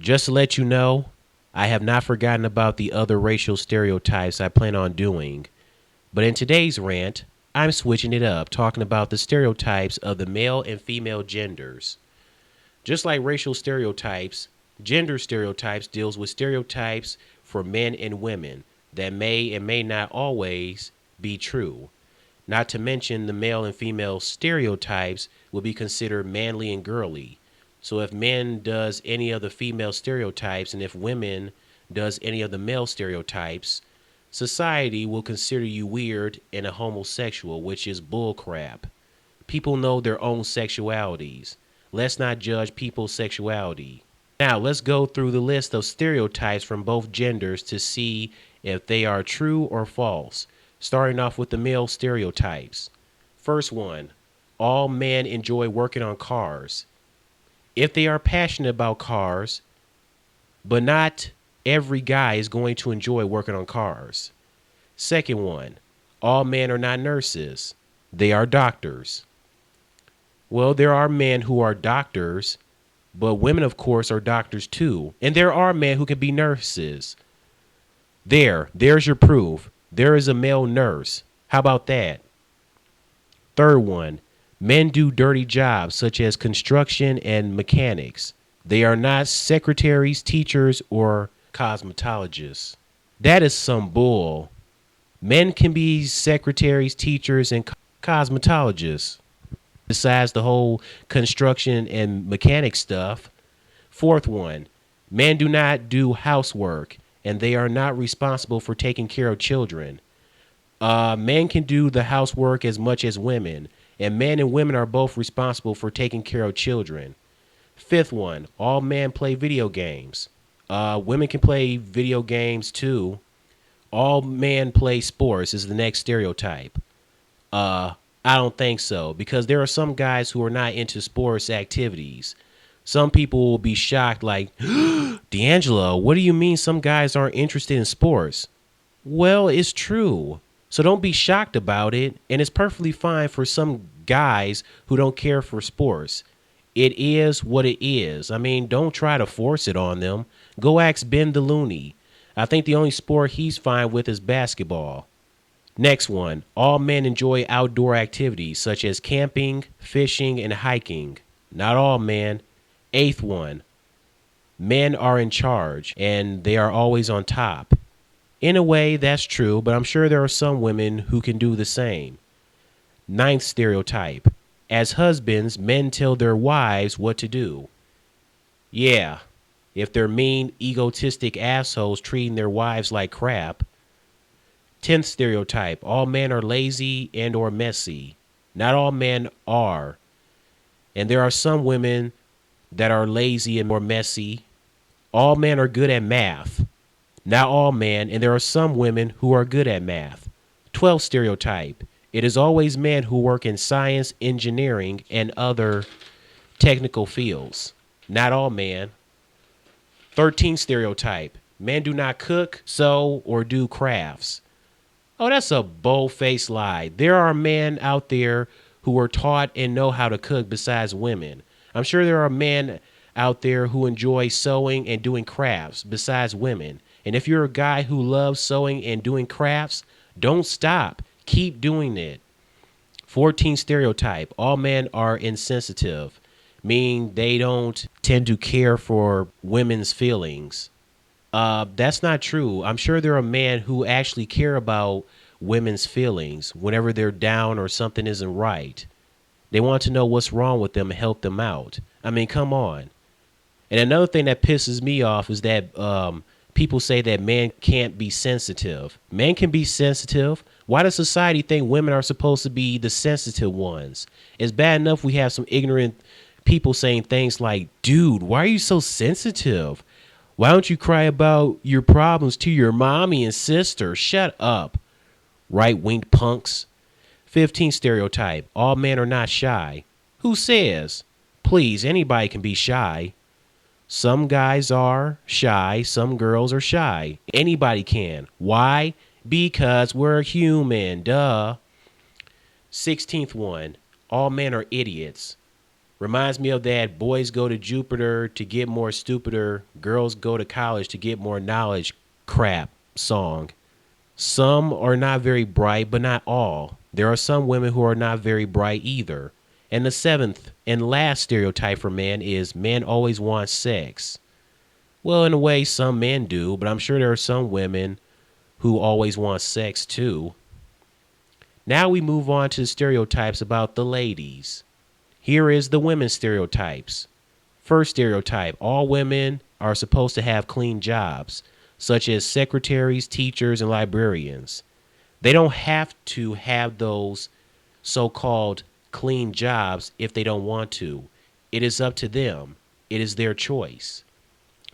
Just to let you know, I have not forgotten about the other racial stereotypes I plan on doing. But in today's rant, I'm switching it up, talking about the stereotypes of the male and female genders. Just like racial stereotypes, gender stereotypes deals with stereotypes for men and women that may and may not always be true. Not to mention the male and female stereotypes will be considered manly and girly. So if men does any of the female stereotypes and if women does any of the male stereotypes, society will consider you weird and a homosexual, which is bullcrap. People know their own sexualities. Let's not judge people's sexuality. Now let's go through the list of stereotypes from both genders to see if they are true or false. Starting off with the male stereotypes. First one, all men enjoy working on cars. If they are passionate about cars, but not every guy is going to enjoy working on cars. Second one, all men are not nurses. They are doctors. Well, there are men who are doctors, but women, of course, are doctors too. And there are men who can be nurses. There's your proof. There is a male nurse. How about that? Third one, men do dirty jobs such as construction and mechanics. They are not secretaries, teachers, or cosmetologists. That is some bull. Men can be secretaries, teachers, and cosmetologists. Besides the whole construction and mechanic stuff. Fourth one, men do not do housework and they are not responsible for taking care of children. Men can do the housework as much as women, and men and women are both responsible for taking care of children. Fifth one, all men play video games. Women can play video games too. All men play sports is the next stereotype. I don't think so, because there are some guys who are not into sports activities. Some people will be shocked like, D'Angelo, what do you mean some guys aren't interested in sports? Well, it's true. So don't be shocked about it. And it's perfectly fine for some guys who don't care for sports. It is what it is. I mean, don't try to force it on them. Go ask Ben the Looney. I think the only sport he's fine with is basketball. Next one, all men enjoy outdoor activities such as camping, fishing, and hiking. Not all men. Eighth one, men are in charge and they are always on top. In a way, that's true, but I'm sure there are some women who can do the same. Ninth stereotype, as husbands, men tell their wives what to do. Yeah, if they're mean, egotistic assholes treating their wives like crap. 10th stereotype, all men are lazy and or messy. Not all men are. And there are some women that are lazy and more messy. All men are good at math. Not all men, and there are some women who are good at math. 12th stereotype, it is always men who work in science, engineering, and other technical fields. Not all men. 13th stereotype, men do not cook, sew, or do crafts. Oh, that's a bold-faced lie. There are men out there who are taught and know how to cook besides women. I'm sure there are men out there who enjoy sewing and doing crafts besides women. And if you're a guy who loves sewing and doing crafts, don't stop. Keep doing it. 14 stereotype. All men are insensitive, meaning they don't tend to care for women's feelings. That's not true. I'm sure there are men who actually care about women's feelings whenever they're down or something isn't right. They want to know what's wrong with them and help them out. I mean, come on. And another thing that pisses me off is that people say that men can't be sensitive. Men can be sensitive. Why does society think women are supposed to be the sensitive ones? It's bad enough we have some ignorant people saying things like, dude, why are you so sensitive? Why don't you cry about your problems to your mommy and sister? Shut up, right-wing punks. 15 stereotype. All men are not shy. Who says? Please, anybody can be shy. Some guys are shy. Some girls are shy. Anybody can. Why? Because we're human. Duh. 16th one. All men are idiots. Reminds me of that boys go to Jupiter to get more stupider, girls go to college to get more knowledge crap song. Some are not very bright, but not all. There are some women who are not very bright either. And the seventh and last stereotype for men is men always want sex. Well, in a way, some men do, but I'm sure there are some women who always want sex too. Now we move on to the stereotypes about the ladies. Here is the women's stereotypes. First stereotype, all women are supposed to have clean jobs, such as secretaries, teachers, and librarians. They don't have to have those so-called clean jobs if they don't want to. It is up to them. It is their choice.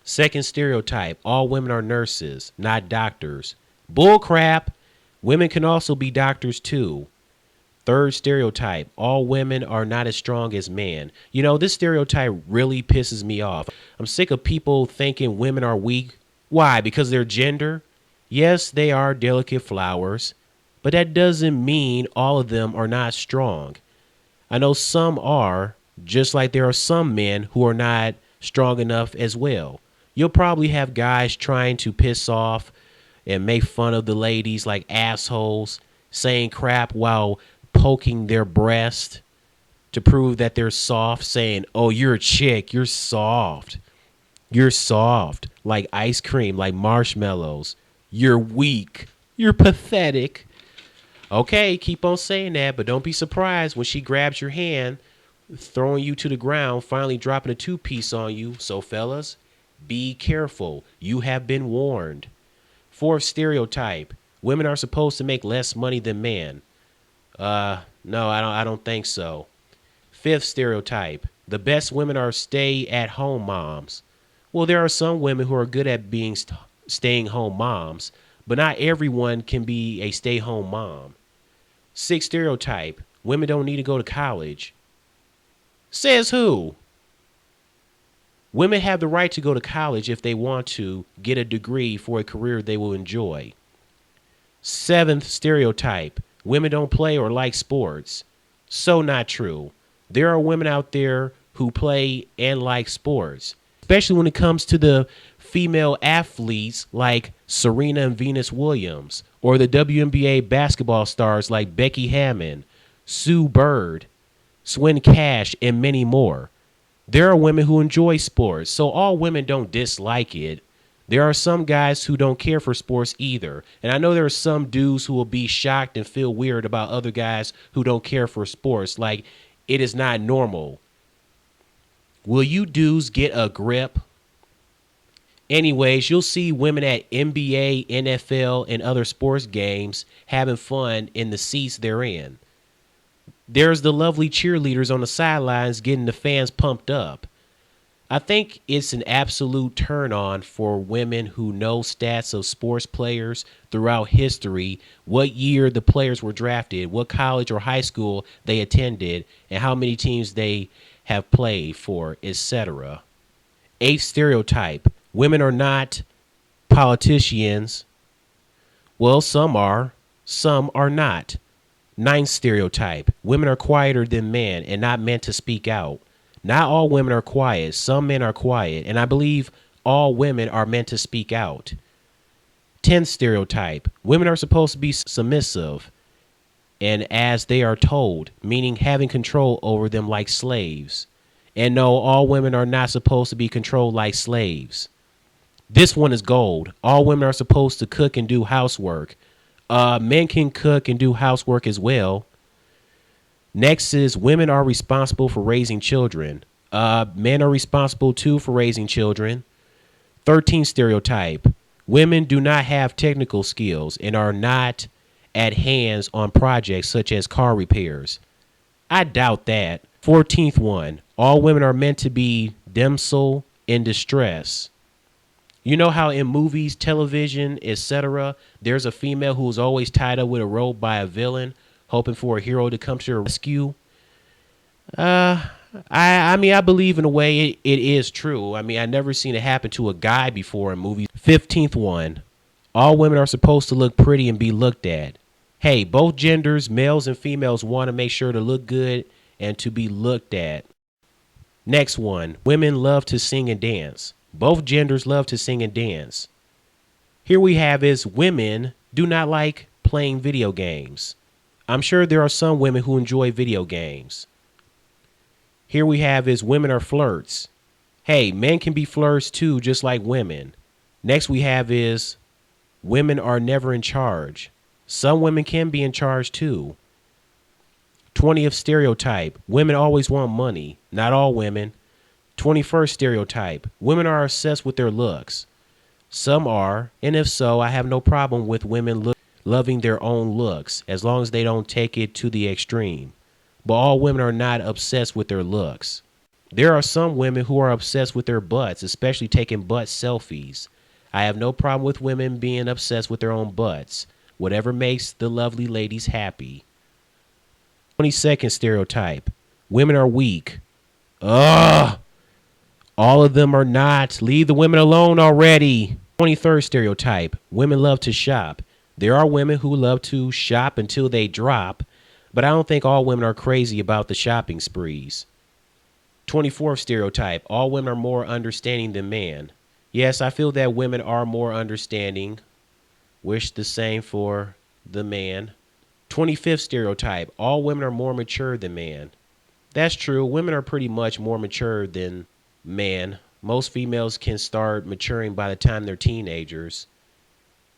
Second stereotype, all women are nurses, not doctors. Bull crap. Women can also be doctors too. Third stereotype, all women are not as strong as men. You know, this stereotype really pisses me off. I'm sick of people thinking women are weak. Why? Because their gender? Yes, they are delicate flowers, but that doesn't mean all of them are not strong. I know some are, just like there are some men who are not strong enough as well. You'll probably have guys trying to piss off and make fun of the ladies like assholes, saying crap while poking their breast to prove that they're soft, saying, oh, you're a chick, you're soft. You're soft, like ice cream, like marshmallows. You're weak. You're pathetic. Okay, keep on saying that, but don't be surprised when she grabs your hand, throwing you to the ground, finally dropping a two-piece on you. So, fellas, be careful. You have been warned. Fourth stereotype. Women are supposed to make less money than men. No, I don't think so. Fifth stereotype. The best women are stay-at-home moms. Well, there are some women who are good at being staying-home moms, but not everyone can be a stay-home mom. Sixth stereotype. Women don't need to go to college. Says who? Women have the right to go to college if they want to get a degree for a career they will enjoy. Seventh stereotype. Women don't play or like sports. So not true. There are women out there who play and like sports, especially when it comes to the female athletes like Serena and Venus Williams, or the WNBA basketball stars like Becky Hammon, Sue Bird, Swin Cash, and many more. There are women who enjoy sports, so all women don't dislike it. There are some guys who don't care for sports either. And I know there are some dudes who will be shocked and feel weird about other guys who don't care for sports. Like, it is not normal. Will you dudes get a grip? Anyways, you'll see women at NBA, NFL, and other sports games having fun in the seats they're in. There's the lovely cheerleaders on the sidelines getting the fans pumped up. I think it's an absolute turn on for women who know stats of sports players throughout history, what year the players were drafted, what college or high school they attended, and how many teams they have played for, etc. Eighth stereotype. Women are not politicians. Well, some are not. Ninth stereotype. Women are quieter than men and not meant to speak out. Not all women are quiet. Some men are quiet. And I believe all women are meant to speak out. 10th stereotype. Women are supposed to be submissive and as they are told, meaning having control over them like slaves. And no, all women are not supposed to be controlled like slaves. This one is gold. All women are supposed to cook and do housework. Men can cook and do housework as well. Next is women are responsible for raising children. Men are responsible too for raising children. 13th stereotype. Women do not have technical skills and are not at hands on projects such as car repairs. I doubt that. 14th one. All women are meant to be damsel in distress. You know how in movies, television, etc., there's a female who's always tied up with a rope by a villain, hoping for a hero to come to her rescue. I mean, I believe in a way it is true. I mean, I never seen it happen to a guy before in movies. 15th one. All women are supposed to look pretty and be looked at. Hey, both genders, males and females, want to make sure to look good and to be looked at. Next one, women love to sing and dance. Both genders love to sing and dance. Here we have is women do not like playing video games. I'm sure there are some women who enjoy video games. Here we have is women are flirts. Hey, men can be flirts too, just like women. Next we have is women are never in charge. Some women can be in charge too. 20th stereotype, women always want money. Not all women. 21st stereotype, women are obsessed with their looks. Some are, and if so, I have no problem with women loving their own looks as long as they don't take it to the extreme. But all women are not obsessed with their looks. There are some women who are obsessed with their butts, especially taking butt selfies. I have no problem with women being obsessed with their own butts. Whatever makes the lovely ladies happy. 22nd stereotype, women are weak. Ugh! All of them are not. Leave the women alone already. 23rd stereotype, women love to shop. There are women who love to shop until they drop, but I don't think all women are crazy about the shopping sprees. 24th stereotype, all women are more understanding than men. Yes, I feel that women are more understanding. Wish the same for the man. 25th stereotype, all women are more mature than men. That's true. Women are pretty much more mature than men. Most females can start maturing by the time they're teenagers.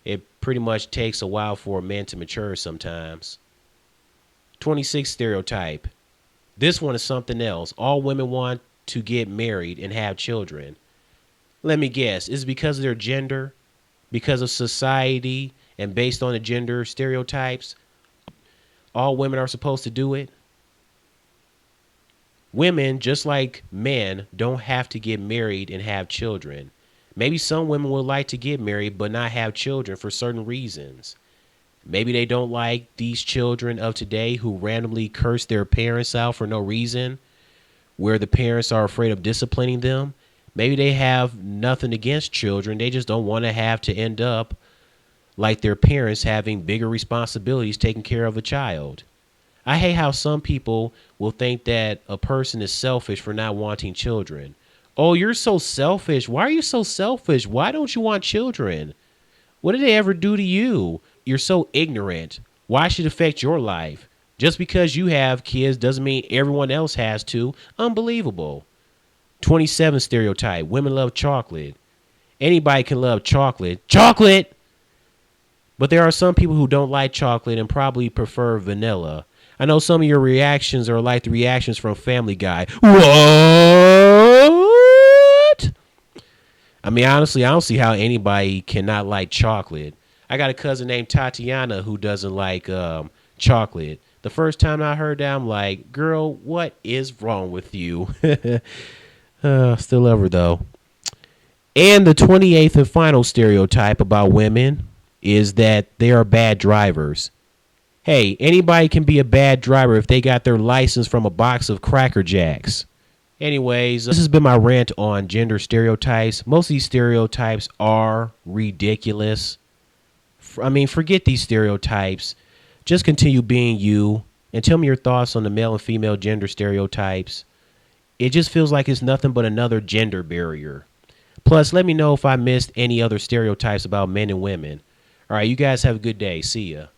It pretty much takes a while for a man to mature sometimes. 26th stereotype. This one is something else. All women want to get married and have children. Let me guess. Is it because of their gender? Because of society and based on the gender stereotypes? All women are supposed to do it? Women, just like men, don't have to get married and have children. Maybe some women would like to get married but not have children for certain reasons. Maybe they don't like these children of today who randomly curse their parents out for no reason, where the parents are afraid of disciplining them. Maybe they have nothing against children. They just don't want to have to end up like their parents having bigger responsibilities taking care of a child. I hate how some people will think that a person is selfish for not wanting children. Oh, you're so selfish. Why are you so selfish? Why don't you want children? What did they ever do to you? You're so ignorant. Why should it affect your life? Just because you have kids doesn't mean everyone else has to. Unbelievable. 27 stereotype. Women love chocolate. Anybody can love chocolate. Chocolate! But there are some people who don't like chocolate and probably prefer vanilla. I know some of your reactions are like the reactions from Family Guy. What? I mean, honestly, I don't see how anybody cannot like chocolate. I got a cousin named Tatiana who doesn't like chocolate. The first time I heard that, I'm like, girl, what is wrong with you? Still love her, though. And the 28th and final stereotype about women is that they are bad drivers. Hey, anybody can be a bad driver if they got their license from a box of Cracker Jacks. Anyways, this has been my rant on gender stereotypes. Most of these stereotypes are ridiculous. I mean, forget these stereotypes. Just continue being you and tell me your thoughts on the male and female gender stereotypes. It just feels like it's nothing but another gender barrier. Plus, let me know if I missed any other stereotypes about men and women. All right, you guys have a good day. See ya.